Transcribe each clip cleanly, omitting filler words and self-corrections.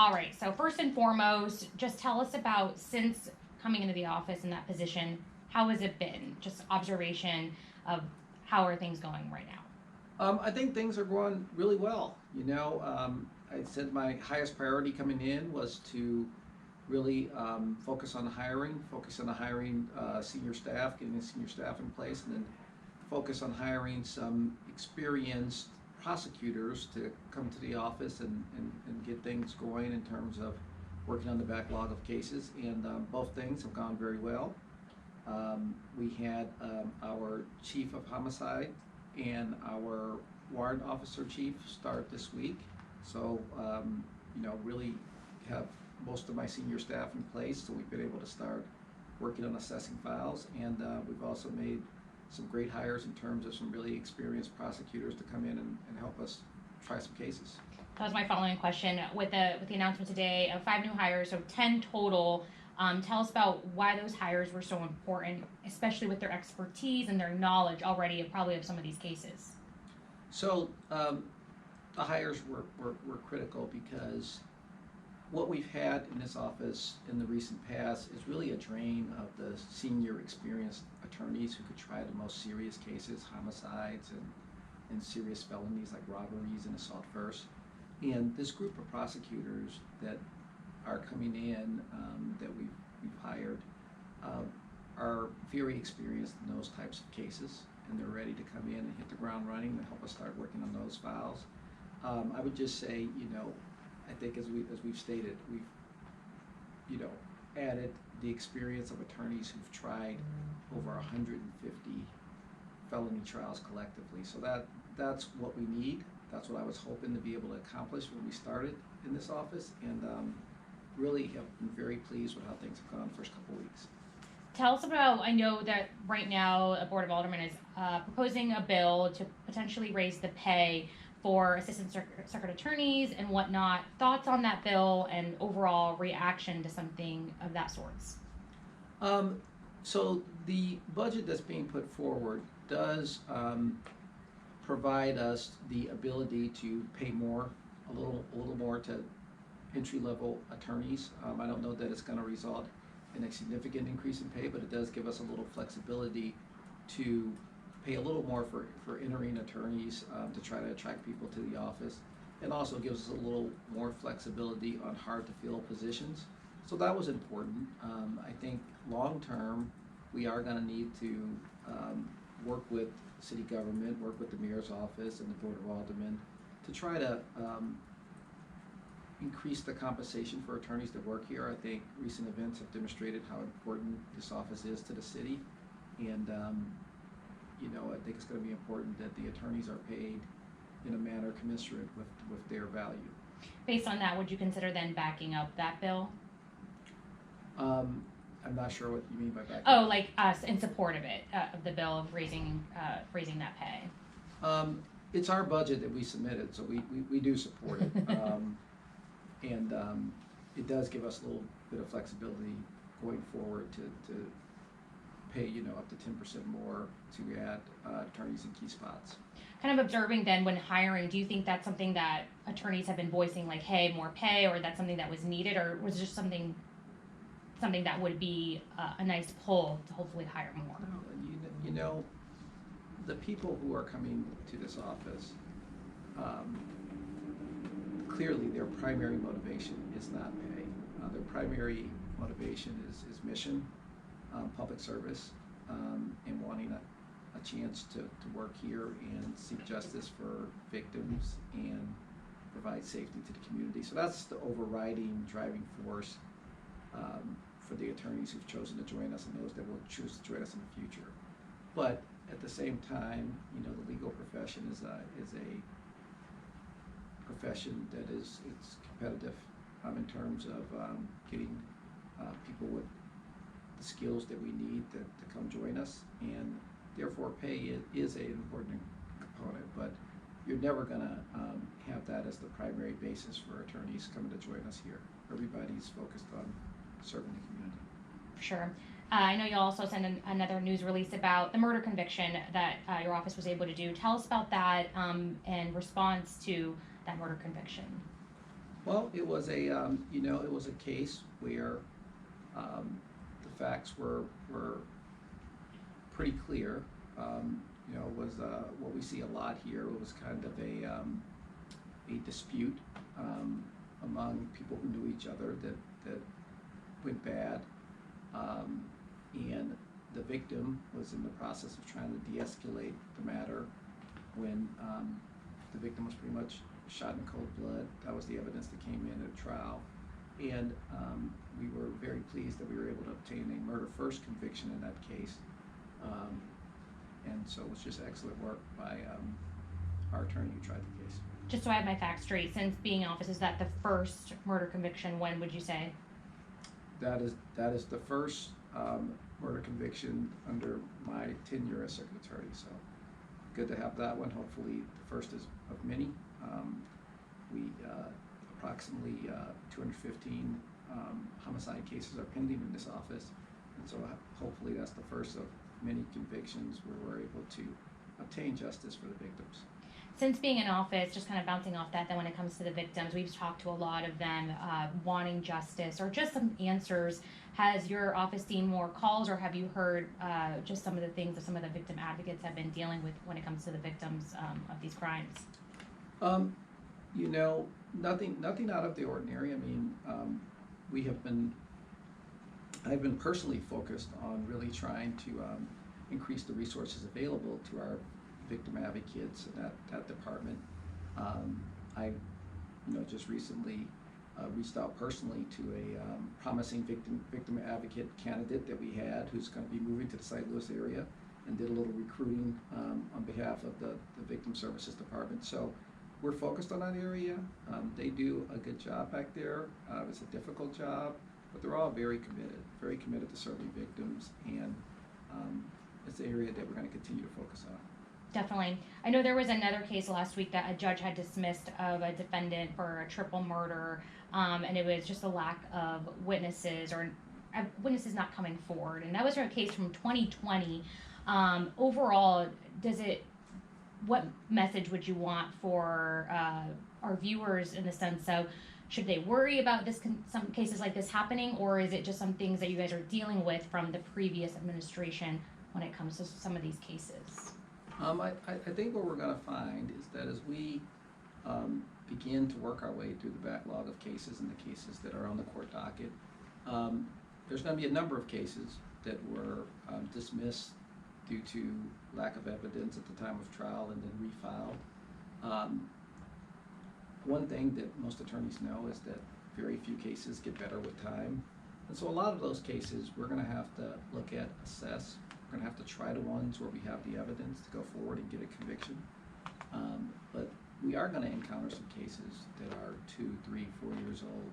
All right, so first and foremost, just tell us about, since coming into the office in that position, how has it been? Just observation of how are things going right now? I think things are going really well. I said my highest priority coming in was to really focus on hiring senior staff, getting the senior staff in place, and then focus on hiring some experienced prosecutors to come to the office and get things going in terms of working on the backlog of cases. And both things have gone very well. We had our chief of homicide and our warrant officer chief start this week. So, really have most of my senior staff in place, so we've been able to start working on assessing files. And we've also made some great hires in terms of some really experienced prosecutors to come in and help us try some cases. That was my following question. With the announcement today of 5 new hires, so 10 total. Tell us about why those hires were so important, especially with their expertise and their knowledge already of some of these cases. So the hires were critical because what we've had in this office in the recent past is really a drain of the senior experienced attorneys who could try the most serious cases, homicides and serious felonies like robberies and assault first. And this group of prosecutors that are coming in that we've hired are very experienced in those types of cases, and they're ready to come in and hit the ground running and help us start working on those files. I would just say, I think as we've stated, we've added the experience of attorneys who've tried over 150 felony trials collectively. So that's what we need. That's what I was hoping to be able to accomplish when we started in this office, and really have been very pleased with how things have gone the first couple of weeks. Tell us about, I know that right now a Board of Aldermen is proposing a bill to potentially raise the pay for assistant circuit attorneys and whatnot. Thoughts on that bill and overall reaction to something of that sorts? So the budget that's being put forward does provide us the ability to pay a little more to entry-level attorneys. I don't know that it's going to result in a significant increase in pay, but it does give us a little flexibility to pay a little more for entering attorneys to try to attract people to the office, and also gives us a little more flexibility on hard-to-fill positions. So that was important. I think long-term, we are going to need to work with city government, work with the mayor's office and the Board of Aldermen to try to increase the compensation for attorneys that work here. I think recent events have demonstrated how important this office is to the city, and I think it's going to be important that the attorneys are paid in a manner commensurate with their value. Based on that, would you consider then backing up that bill? I'm not sure what you mean by backing up. Oh, like us in support of it, of the bill of raising that pay. It's our budget that we submitted, so we do support it. And it does give us a little bit of flexibility going forward to pay, up to 10% more to add attorneys in key spots. Kind of observing then when hiring, do you think that's something that attorneys have been voicing, like, hey, more pay, or that's something that was needed, or was it just something that would be a nice pull to hopefully hire more? The people who are coming to this office, clearly their primary motivation is not pay. Their primary motivation is mission, public service, and wanting a chance to work here and seek justice for victims and provide safety to the community. So that's the overriding driving force for the attorneys who've chosen to join us and those that will choose to join us in the future. But at the same time, the legal profession is a profession that it's competitive in terms of getting people with the skills that we need to come join us, and therefore pay is an important component, but you're never going to have that as the primary basis for attorneys coming to join us here. Everybody's focused on serving the community. For sure. I know you'll also send another news release about the murder conviction that your office was able to do. Tell us about that and response to that murder conviction. Well, it was a, it was a case where the facts were pretty clear. It was what we see a lot here. It was kind of a dispute among people who knew each other that went bad, and the victim was in the process of trying to de-escalate the matter when the victim was pretty much shot in cold blood. That was the evidence that came in at trial. And we were very pleased that we were able to obtain a murder first conviction in that case. And so it was just excellent work by our attorney who tried the case. Just so I have my facts straight, since being in office, is that the first murder conviction? When would you say? That is the first murder conviction under my tenure as circuit attorney. So good to have that one. Hopefully the first is of many. We approximately 215 homicide cases are pending in this office, and so hopefully that's the first of many convictions where we're able to obtain justice for the victims. Since being in office, just kind of bouncing off that, then when it comes to the victims, we've talked to a lot of them wanting justice or just some answers. Has your office seen more calls, or have you heard just some of the things that some of the victim advocates have been dealing with when it comes to the victims of these crimes? Nothing out of the ordinary. I mean, I've been personally focused on really trying to increase the resources available to our victim advocates in that department. I just recently reached out personally to a promising victim advocate candidate that we had who's going to be moving to the St. Louis area, and did a little recruiting on behalf of the victim services department. So we're focused on that area. They do a good job back there. It's a difficult job, but they're all very committed to serving victims, and it's an area that we're going to continue to focus on. Definitely. I know there was another case last week that a judge had dismissed of a defendant for a triple murder, and it was just a lack of witnesses or witnesses not coming forward. And that was a case from 2020. Overall, what message would you want for our viewers in the sense of, should they worry about some cases like this happening, or is it just some things that you guys are dealing with from the previous administration when it comes to some of these cases? I think what we're going to find is that as we begin to work our way through the backlog of cases and the cases that are on the court docket, there's going to be a number of cases that were dismissed due to lack of evidence at the time of trial and then refiled. One thing that most attorneys know is that very few cases get better with time. And so a lot of those cases we're going to have to look at, assess. We're going to have to try the ones where we have the evidence to go forward and get a conviction. But we are going to encounter some cases that are 2, 3, 4 years old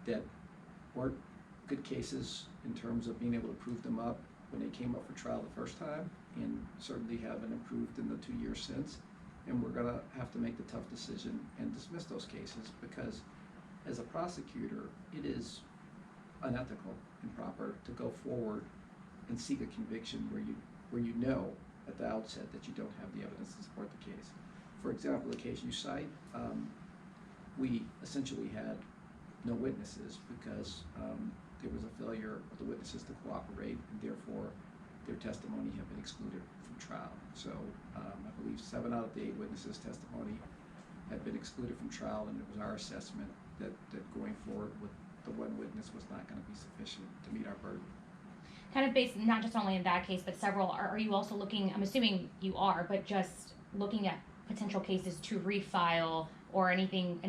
that weren't good cases in terms of being able to prove them up when they came up for trial the first time, and certainly haven't improved in the 2 years since. And we're going to have to make the tough decision and dismiss those cases, because as a prosecutor, it is unethical, improper to go forward and seek a conviction where you know at the outset that you don't have the evidence to support the case. For example, the case you cite, we essentially had no witnesses because there was a failure of the witnesses to cooperate, and therefore their testimony had been excluded from trial. So I believe 7 out of the 8 witnesses' testimony had been excluded from trial, and it was our assessment that going forward with the one witness was not going to be sufficient to meet our burden. Kind of based not just only in that case, but several. Are you also looking? I'm assuming you are, but just looking at potential cases to refile or any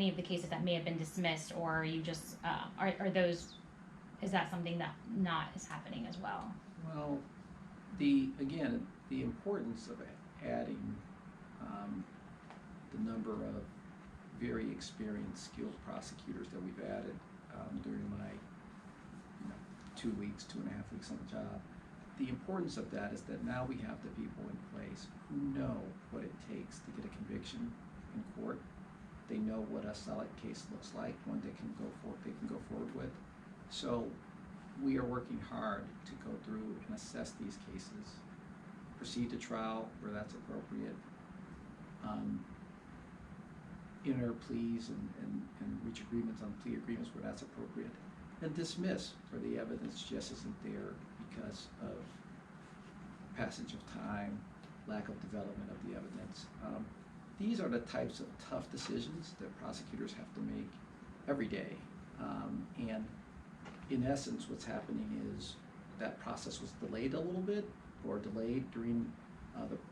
of the cases that may have been dismissed, or are you just are those? Is that something that not is happening as well? Well, the importance of adding the number of very experienced, skilled prosecutors that we've added during my 2 weeks, 2.5 weeks on the job. The importance of that is that now we have the people in place who know what it takes to get a conviction in court. They know what a solid case looks like, one they can go forward with. So we are working hard to go through and assess these cases, proceed to trial where that's appropriate, enter pleas and reach agreements on plea agreements where that's appropriate, and dismiss where the evidence just isn't there because of passage of time, lack of development of the evidence. These are the types of tough decisions that prosecutors have to make every day. And in essence, what's happening is that process was delayed a little bit, or delayed during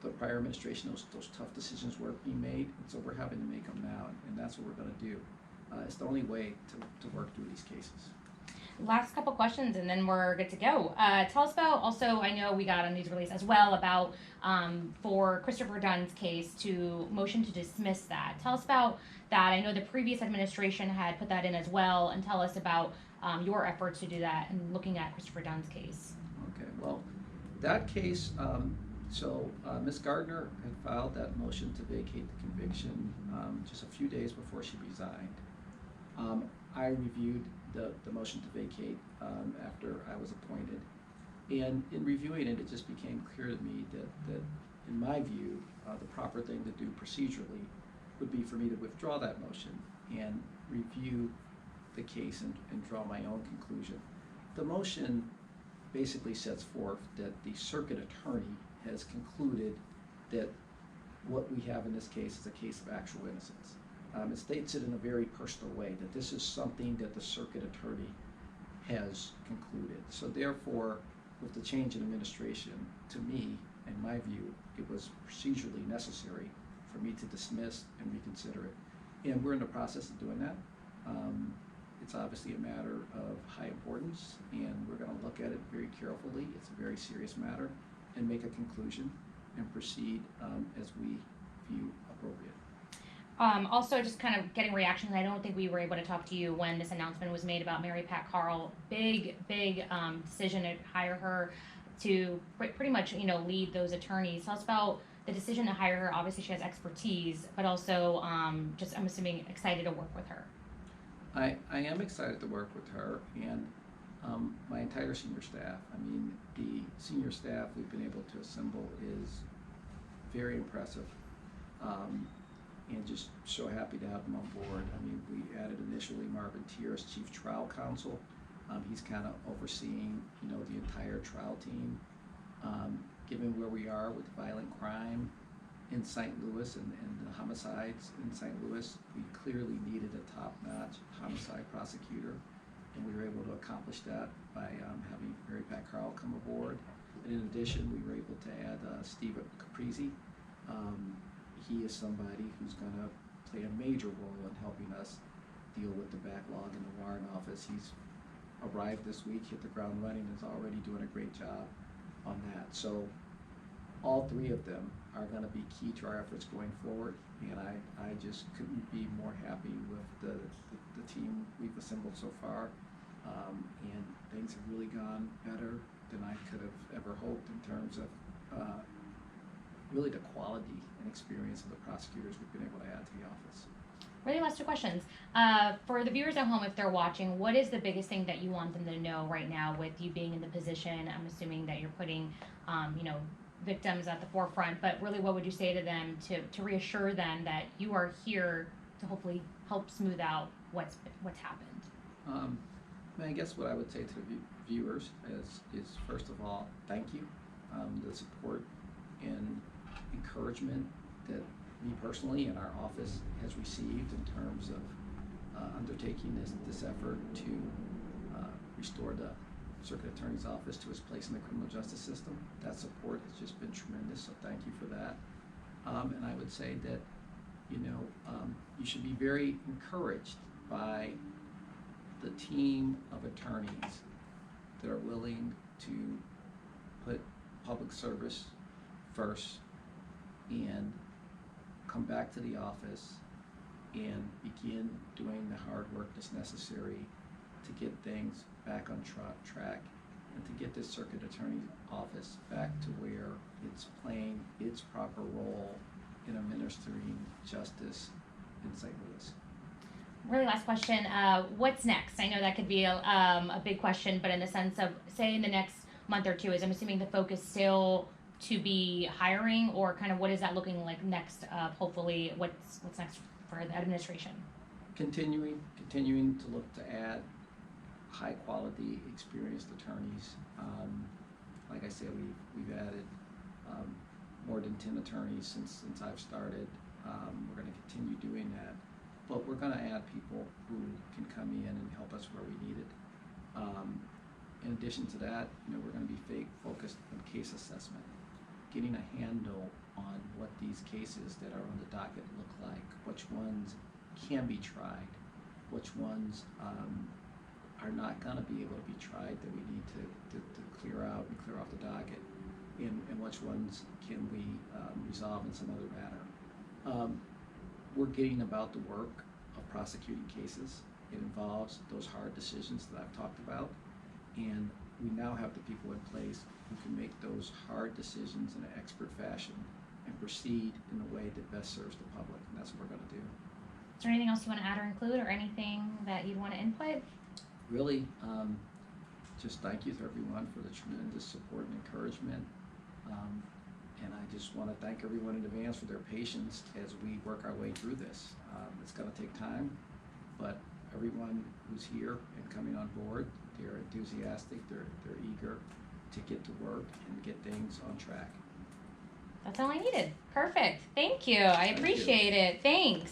the prior administration. Those tough decisions weren't being made, and so we're having to make them now, and that's what we're going to do. It's the only way to work through these cases. Last couple questions and then we're good to go. Tell us about, also, I know we got a news release as well about for Christopher Dunn's case to motion to dismiss that. Tell us about that. I know the previous administration had put that in as well, and tell us about your efforts to do that and looking at Christopher Dunn's case. Okay, well, that case, Ms. Gardner had filed that motion to vacate the conviction just a few days before she resigned. I reviewed the motion to vacate after I was appointed, and in reviewing it, it just became clear to me that in my view, the proper thing to do procedurally would be for me to withdraw that motion and review the case and draw my own conclusion. The motion basically sets forth that the circuit attorney has concluded that what we have in this case is a case of actual innocence. It states it in a very personal way, that this is something that the circuit attorney has concluded. So therefore, with the change in administration, to me, in my view, it was procedurally necessary for me to dismiss and reconsider it. And we're in the process of doing that. It's obviously a matter of high importance, and we're going to look at it very carefully. It's a very serious matter, and make a conclusion and proceed as we view appropriate. Also, just kind of getting reactions. I don't think we were able to talk to you when this announcement was made about Mary Pat Carl. Big decision to hire her to pretty much, lead those attorneys. Tell us about the decision to hire her. Obviously, she has expertise, but also I'm assuming excited to work with her. I am excited to work with her and my entire senior staff. I mean, the senior staff we've been able to assemble is very impressive. And just so happy to have them on board. I mean, we added initially Marvin Tier as Chief Trial Counsel. He's kind of overseeing, the entire trial team. Given where we are with violent crime in St. Louis and the homicides in St. Louis, we clearly needed a top-notch homicide prosecutor, and we were able to accomplish that by having Mary Pat Carl come aboard. And in addition, we were able to add Steve Caprese. He is somebody who's going to play a major role in helping us deal with the backlog in the warrant office. He's arrived this week, hit the ground running, and is already doing a great job on that. So all three of them are going to be key to our efforts going forward, and I just couldn't be more happy with the team we've assembled so far. And things have really gone better than I could have ever hoped in terms of really the quality and experience of the prosecutors we've been able to add to the office. Really, last two questions. For the viewers at home, if they're watching, what is the biggest thing that you want them to know right now with you being in the position? I'm assuming that you're putting, victims at the forefront, but really what would you say to them to reassure them that you are here to hopefully help smooth out what's happened? I guess what I would say to the viewers is first of all, thank you. The support and encouragement that me personally and our office has received in terms of undertaking this effort to restore the Circuit Attorney's Office to its place in the criminal justice system. That support has just been tremendous, so thank you for that. And I would say that, you should be very encouraged by the team of attorneys that are willing to put public service first and come back to the office and begin doing the hard work that's necessary to get things back on track and to get this Circuit Attorney's Office back to where it's playing its proper role in administering justice in St. Louis. Really last question, what's next? I know that could be a big question, but in the sense of, say in the next month or two, I'm assuming the focus still to be hiring, or kind of what is that looking like next? Hopefully, what's next for the administration? Continuing to look to add high quality experienced attorneys. Like I said, we've added more than 10 attorneys since I've started. We're going to continue doing that, but we're going to add people who can come in and help us where we need it. In addition to that, we're going to be focused on case assessment, getting a handle on what these cases that are on the docket look like, which ones can be tried, which ones are not going to be able to be tried that we need to clear out and clear off the docket, and which ones can we resolve in some other manner. We're getting about the work of prosecuting cases. It involves those hard decisions that I've talked about, and we now have the people in place who can make those hard decisions in an expert fashion and proceed in a way that best serves the public, and that's what we're going to do. Is there anything else you want to add or include, or anything that you'd want to input? Really, just thank you to everyone for the tremendous support and encouragement. And I just want to thank everyone in advance for their patience as we work our way through this. It's going to take time, but everyone who's here and coming on board, they're enthusiastic, they're eager to get to work and get things on track. That's all I needed. Perfect. Thank you. I appreciate it. Thanks.